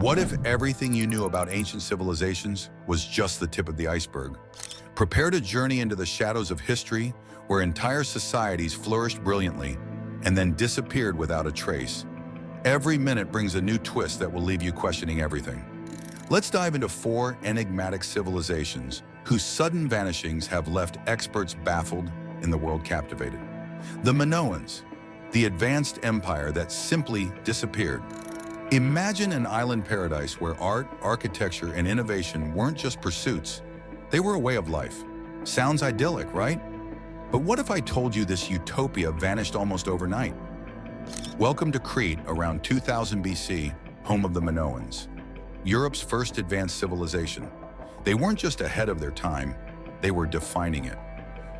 What if everything you knew about ancient civilizations was just the tip of the iceberg? Prepare to journey into the shadows of history where entire societies flourished brilliantly and then disappeared without a trace. Every minute brings a new twist that will leave you questioning everything. Let's dive into 4 enigmatic civilizations whose sudden vanishings have left experts baffled and the world captivated. The Minoans, the advanced empire that simply disappeared. Imagine an island paradise where art, architecture, and innovation weren't just pursuits, they were a way of life. Sounds idyllic, right? But what if I told you this utopia vanished almost overnight? Welcome to Crete, around 2000 BC, home of the Minoans, Europe's first advanced civilization. They weren't just ahead of their time, they were defining it.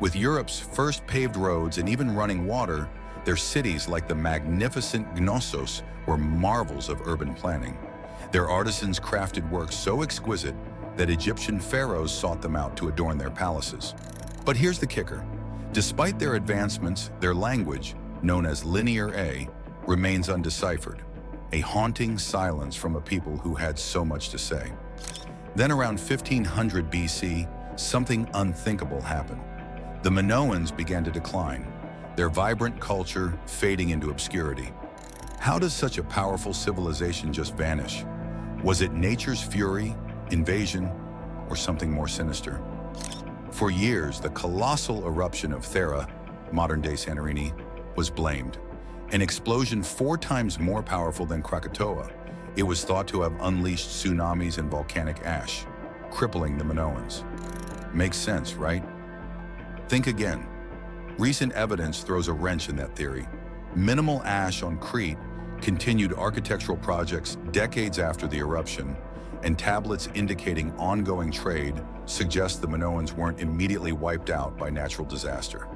With Europe's first paved roads and even running water, their cities, like the magnificent Knossos, were marvels of urban planning. Their artisans crafted works so exquisite that Egyptian pharaohs sought them out to adorn their palaces. But here's the kicker. Despite their advancements, their language, known as Linear A, remains undeciphered, a haunting silence from a people who had so much to say. Then around 1500 BC, something unthinkable happened. The Minoans began to decline, their vibrant culture fading into obscurity. How does such a powerful civilization just vanish? Was it nature's fury, invasion, or something more sinister? For years, the colossal eruption of Thera, modern-day Santorini, was blamed. An explosion 4 times more powerful than Krakatoa, it was thought to have unleashed tsunamis and volcanic ash, crippling the Minoans. Makes sense, right? Think again. Recent evidence throws a wrench in that theory. Minimal ash on Crete, continued architectural projects decades after the eruption, and tablets indicating ongoing trade suggest the Minoans weren't immediately wiped out by natural disaster.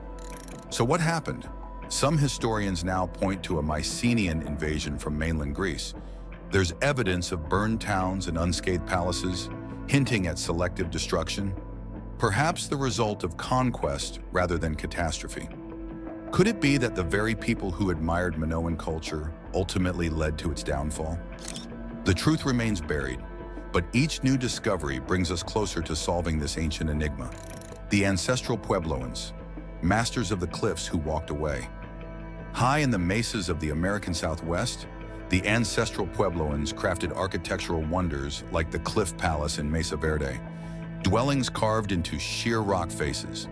So what happened? Some historians now point to a Mycenaean invasion from mainland Greece. There's evidence of burned towns and unscathed palaces, hinting at selective destruction, perhaps the result of conquest rather than catastrophe. Could it be that the very people who admired Minoan culture ultimately led to its downfall? The truth remains buried, but each new discovery brings us closer to solving this ancient enigma. The ancestral Puebloans, masters of the cliffs who walked away. High in the mesas of the American Southwest, the ancestral Puebloans crafted architectural wonders like the Cliff Palace in Mesa Verde, dwellings carved into sheer rock faces.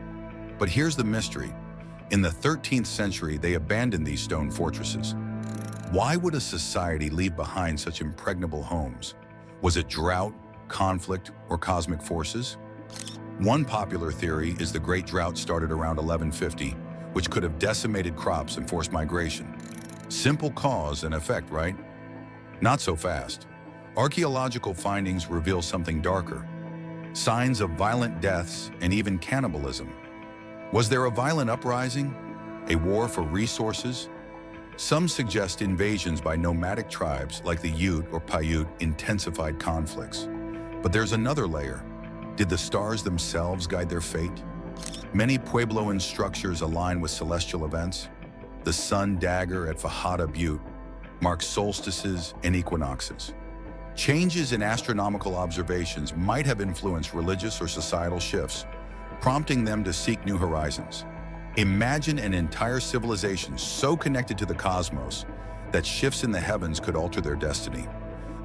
But here's the mystery. In the 13th century, they abandoned these stone fortresses. Why would a society leave behind such impregnable homes? Was it drought, conflict, or cosmic forces? One popular theory is the Great Drought started around 1150, which could have decimated crops and forced migration. Simple cause and effect, right? Not so fast. Archaeological findings reveal something darker. Signs of violent deaths and even cannibalism. Was there a violent uprising? A war for resources? Some suggest invasions by nomadic tribes like the Ute or Paiute intensified conflicts. But there's another layer. Did the stars themselves guide their fate? Many Puebloan structures align with celestial events. The sun dagger at Fajada Butte marks solstices and equinoxes. Changes in astronomical observations might have influenced religious or societal shifts, prompting them to seek new horizons. Imagine an entire civilization so connected to the cosmos that shifts in the heavens could alter their destiny.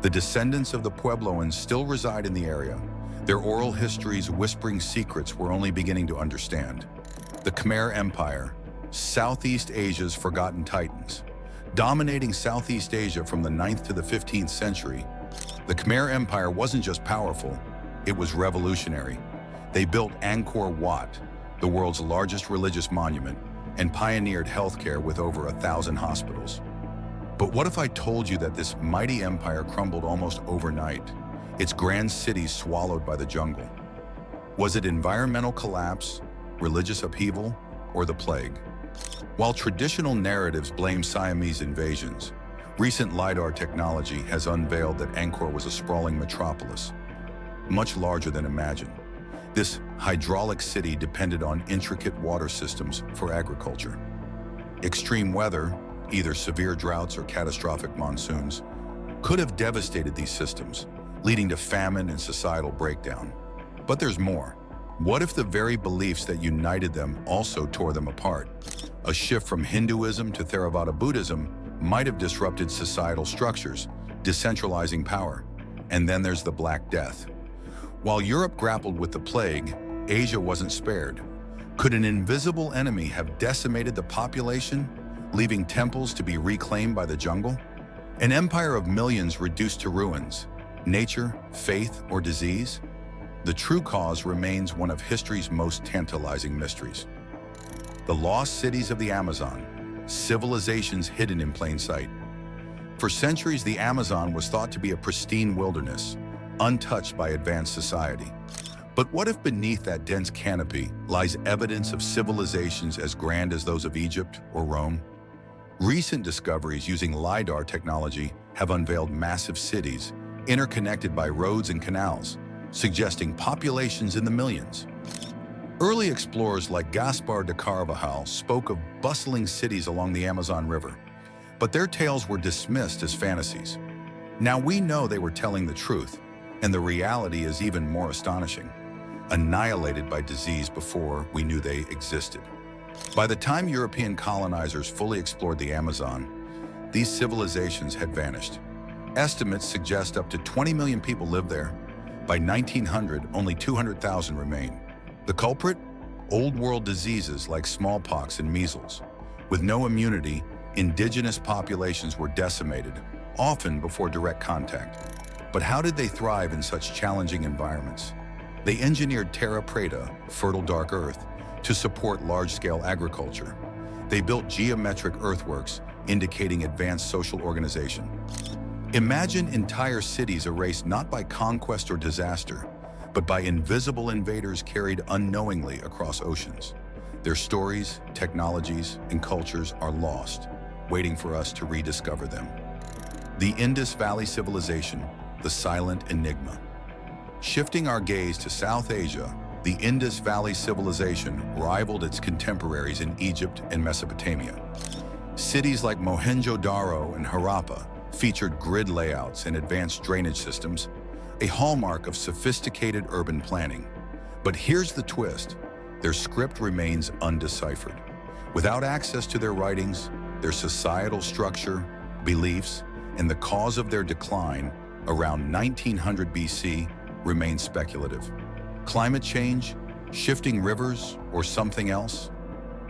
The descendants of the Puebloans still reside in the area, their oral histories whispering secrets we're only beginning to understand. The Khmer Empire, Southeast Asia's forgotten titans. Dominating Southeast Asia from the 9th to the 15th century, the Khmer Empire wasn't just powerful, it was revolutionary. They built Angkor Wat, the world's largest religious monument, and pioneered healthcare with over 1,000 hospitals. But what if I told you that this mighty empire crumbled almost overnight, its grand cities swallowed by the jungle? Was it environmental collapse, religious upheaval, or the plague? While traditional narratives blame Siamese invasions, recent LiDAR technology has unveiled that Angkor was a sprawling metropolis, much larger than imagined. This hydraulic city depended on intricate water systems for agriculture. Extreme weather, either severe droughts or catastrophic monsoons, could have devastated these systems, leading to famine and societal breakdown. But there's more. What if the very beliefs that united them also tore them apart? A shift from Hinduism to Theravada Buddhism might have disrupted societal structures, decentralizing power. And then there's the Black Death. While Europe grappled with the plague, Asia wasn't spared. Could an invisible enemy have decimated the population, leaving temples to be reclaimed by the jungle? An empire of millions reduced to ruins. Nature, faith, or disease? The true cause remains one of history's most tantalizing mysteries. The lost cities of the Amazon, civilizations hidden in plain sight. For centuries, the Amazon was thought to be a pristine wilderness, untouched by advanced society. But what if beneath that dense canopy lies evidence of civilizations as grand as those of Egypt or Rome? Recent discoveries using LiDAR technology have unveiled massive cities, interconnected by roads and canals, suggesting populations in the millions. Early explorers like Gaspar de Carvajal spoke of bustling cities along the Amazon River, but their tales were dismissed as fantasies. Now we know they were telling the truth, and the reality is even more astonishing. Annihilated by disease before we knew they existed. By the time European colonizers fully explored the Amazon, these civilizations had vanished. Estimates suggest up to 20 million people lived there. By 1900, only 200,000 remain. The culprit? Old world diseases like smallpox and measles. With no immunity, indigenous populations were decimated, often before direct contact. But how did they thrive in such challenging environments? They engineered terra preta, fertile dark earth, to support large-scale agriculture. They built geometric earthworks, indicating advanced social organization. Imagine entire cities erased not by conquest or disaster, but by invisible invaders carried unknowingly across oceans. Their stories, technologies, and cultures are lost, waiting for us to rediscover them. The Indus Valley Civilization, the silent enigma. Shifting our gaze to South Asia, the Indus Valley Civilization rivaled its contemporaries in Egypt and Mesopotamia. Cities like Mohenjo-Daro and Harappa featured grid layouts and advanced drainage systems, a hallmark of sophisticated urban planning. But here's the twist: their script remains undeciphered. Without access to their writings, their societal structure, beliefs, and the cause of their decline around 1900 BC remains speculative. Climate change, shifting rivers, or something else?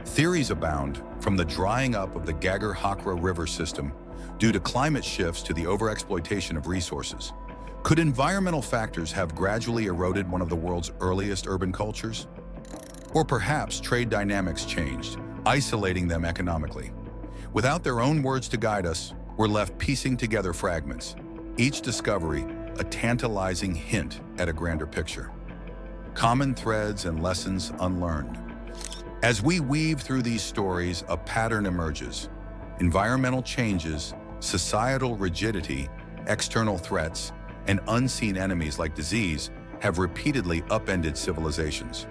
Theories abound, from the drying up of the Gagar-Hakra river system due to climate shifts to the overexploitation of resources. Could environmental factors have gradually eroded one of the world's earliest urban cultures? Or perhaps trade dynamics changed, isolating them economically. Without their own words to guide us, we're left piecing together fragments, each discovery a tantalizing hint at a grander picture. Common threads and lessons unlearned. As we weave through these stories, a pattern emerges. Environmental changes, societal rigidity, external threats, and unseen enemies like disease have repeatedly upended civilizations.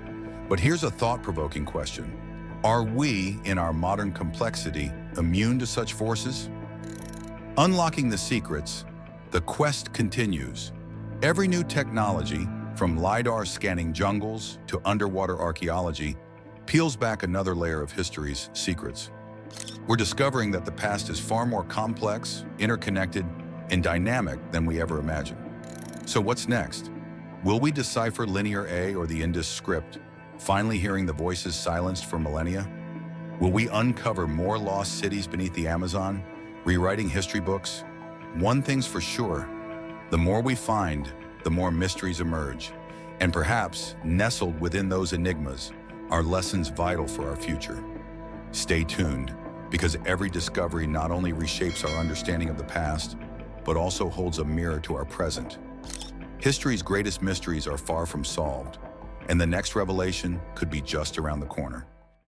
But here's a thought-provoking question. Are we, in our modern complexity, immune to such forces? Unlocking the secrets, the quest continues. Every new technology, from LiDAR scanning jungles to underwater archaeology, peels back another layer of history's secrets. We're discovering that the past is far more complex, interconnected, and dynamic than we ever imagined. So what's next? Will we decipher Linear A or the Indus script, finally hearing the voices silenced for millennia? Will we uncover more lost cities beneath the Amazon, rewriting history books? One thing's for sure, the more we find, the more mysteries emerge. And perhaps, nestled within those enigmas, are lessons vital for our future. Stay tuned, because every discovery not only reshapes our understanding of the past, but also holds a mirror to our present. History's greatest mysteries are far from solved, and the next revelation could be just around the corner.